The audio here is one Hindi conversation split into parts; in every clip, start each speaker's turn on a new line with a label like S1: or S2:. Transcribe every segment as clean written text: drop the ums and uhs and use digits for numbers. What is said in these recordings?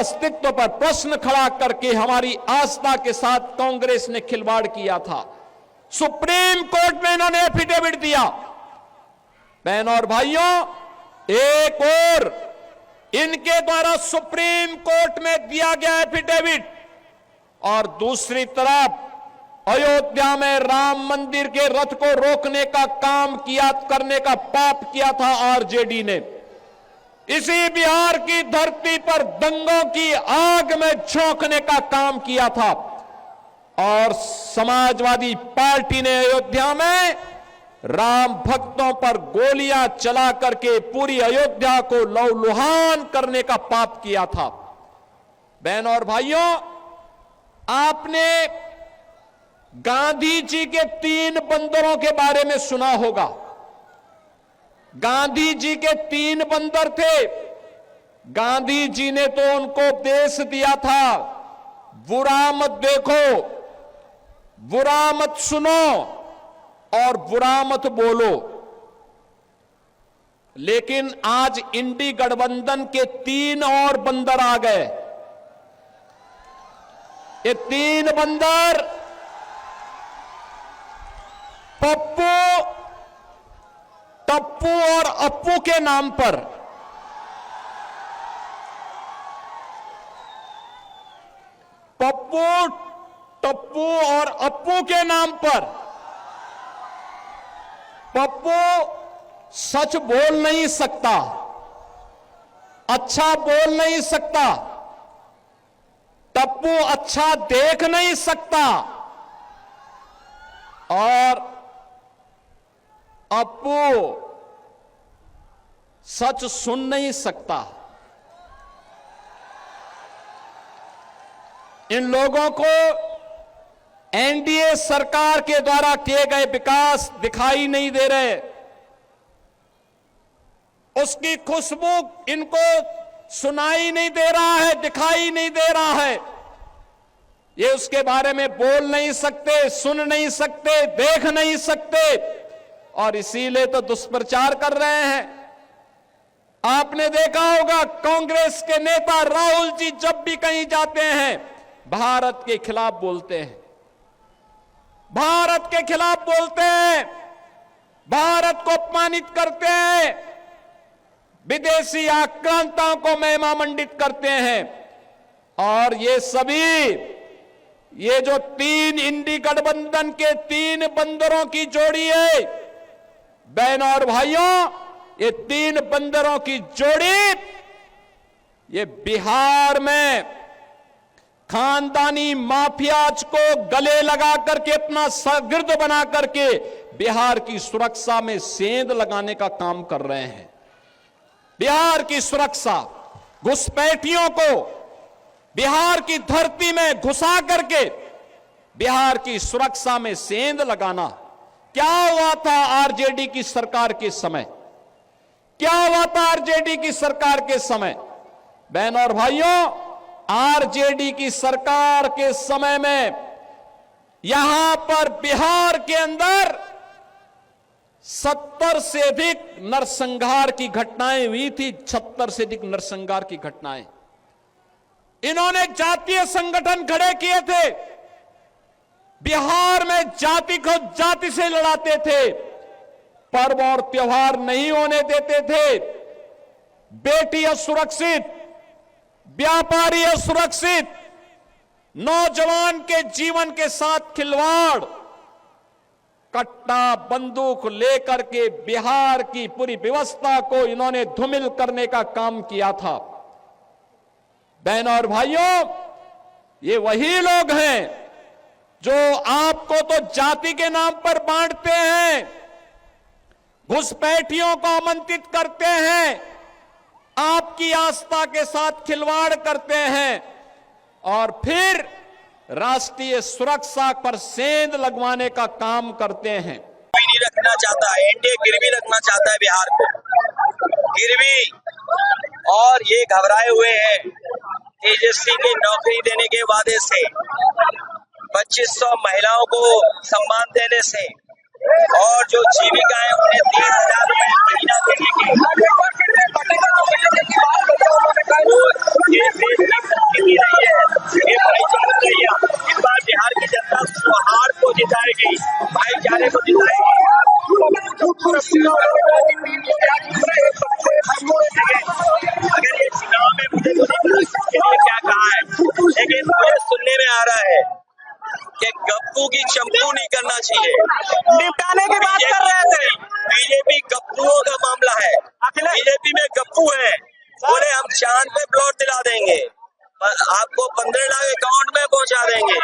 S1: अस्तित्व पर प्रश्न खड़ा करके हमारी आस्था के साथ कांग्रेस ने खिलवाड़ किया था। सुप्रीम कोर्ट में इन्होंने एफिडेविट दिया। बहनों और भाइयों, एक और इनके द्वारा सुप्रीम कोर्ट में दिया गया एफिडेविट और दूसरी तरफ अयोध्या में राम मंदिर के रथ को रोकने का काम किया, करने का पाप किया था आरजेडी ने। इसी बिहार की धरती पर दंगों की आग में झोंकने का काम किया था और समाजवादी पार्टी ने अयोध्या में राम भक्तों पर गोलियां चला करके पूरी अयोध्या को लहूलुहान करने का पाप किया था। बहनों और भाइयों, आपने गांधी जी के 3 बंदरों के बारे में सुना होगा। गांधी जी के 3 बंदर थे। गांधी जी ने तो उनको उपदेश दिया था, बुरा मत देखो, बुरा मत सुनो और बुरा मत बोलो। लेकिन आज इंडी गठबंधन के 3 और बंदर आ गए। ये 3 बंदर पप्पू, टप्पू और अप्पू के नाम पर पप्पू, टप्पू और अप्पू के नाम पर पप्पू सच बोल नहीं सकता, अच्छा बोल नहीं सकता, टप्पू अच्छा देख नहीं सकता और अप्पू सच सुन नहीं सकता। इन लोगों को एनडीए सरकार के द्वारा किए गए विकास दिखाई नहीं दे रहे, उसकी खुशबू इनको सुनाई नहीं दे रहा है, दिखाई नहीं दे रहा है। ये उसके बारे में बोल नहीं सकते, सुन नहीं सकते, देख नहीं सकते और इसीलिए तो दुष्प्रचार कर रहे हैं। आपने देखा होगा कांग्रेस के नेता राहुल जी जब भी कहीं जाते हैं भारत के खिलाफ बोलते हैं, भारत के खिलाफ बोलते हैं, भारत को अपमानित करते हैं, विदेशी आक्रांताओं को महिमा मंडित करते हैं। और ये सभी, ये जो 3 इंडी गठबंधन के 3 बंदरों की जोड़ी है, बहनों और भाइयों, ये 3 बंदरों की जोड़ी ये बिहार में खानदानी माफियाज को गले लगा करके अपना शागिर्द बना करके बिहार की सुरक्षा में सेंध लगाने का काम कर रहे हैं। बिहार की सुरक्षा, घुसपैठियों को बिहार की धरती में घुसा करके बिहार की सुरक्षा में सेंध लगाना। क्या हुआ था आरजेडी की सरकार के समय? क्या हुआ था आरजेडी की सरकार के समय? बहनों और भाइयों, आरजेडी की सरकार के समय में यहां पर बिहार के अंदर 70 से अधिक नरसंहार की घटनाएं हुई थी। 70 से अधिक नरसंहार की घटनाएं। इन्होंने जातीय संगठन खड़े किए थे, बिहार में जाति को जाति से लड़ाते थे, पर्व और त्योहार नहीं होने देते थे, बेटी असुरक्षित, व्यापारी असुरक्षित, नौजवान के जीवन के साथ खिलवाड़, कट्टा बंदूक लेकर के बिहार की पूरी व्यवस्था को इन्होंने धूमिल करने का काम किया था। बहनों और भाइयों, ये वही लोग हैं जो आपको तो जाति के नाम पर बांटते हैं, घुसपैठियों को आमंत्रित करते हैं, आपकी आस्था के साथ खिलवाड़ करते हैं और फिर राष्ट्रीय सुरक्षा पर सेंध लगवाने का काम करते हैं।
S2: कोई नहीं रखना चाहता है, एनडीए गिरवी रखना चाहता है बिहार को, गिरवी। और ये घबराए हुए हैं तेजस्वी की नौकरी देने के वादे से, 2500 महिलाओं को सम्मान देने से और जो जीविका है उन्हें 30,000 रुपए महीना देने के को जिताएगी, भाईचारे को जिताएगी। अगर ये चुनाव में मुझे क्या कहा है, लेकिन मुझे सुनने में आ रहा है कि गप्पू की चंपू नहीं करना चाहिए,
S3: निपटाने की बात कर रहे थे।
S2: बीजेपी गप्पुओं का मामला है। बीजेपी में गप्पू है, बोले हम चांद पे प्लॉट दिला देंगे, आपको 15 लाख अकाउंट में पहुंचा देंगे,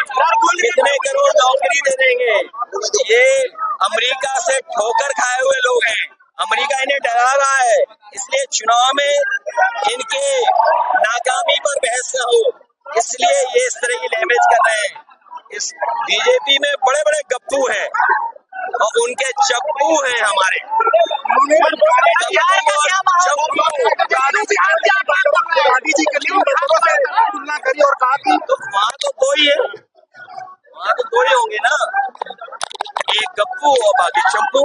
S2: कितने करोड़ नौकरी दे देंगे। ये अमेरिका से ठोकर खाए हुए लोग हैं, अमेरिका इन्हें डरा रहा है, इसलिए चुनाव में इनके नाकामी पर बहस न हो, इसलिए ये इस तरह की लैंग्वेज कर रहे हैं। इस बीजेपी में बड़े बड़े गप्पू हैं और उनके चप्पू हैं हमारे। तो वहाँ तो दो ही है, वहाँ तो दो ही होंगे ना, एक गप्पू और बाकी चप्पू।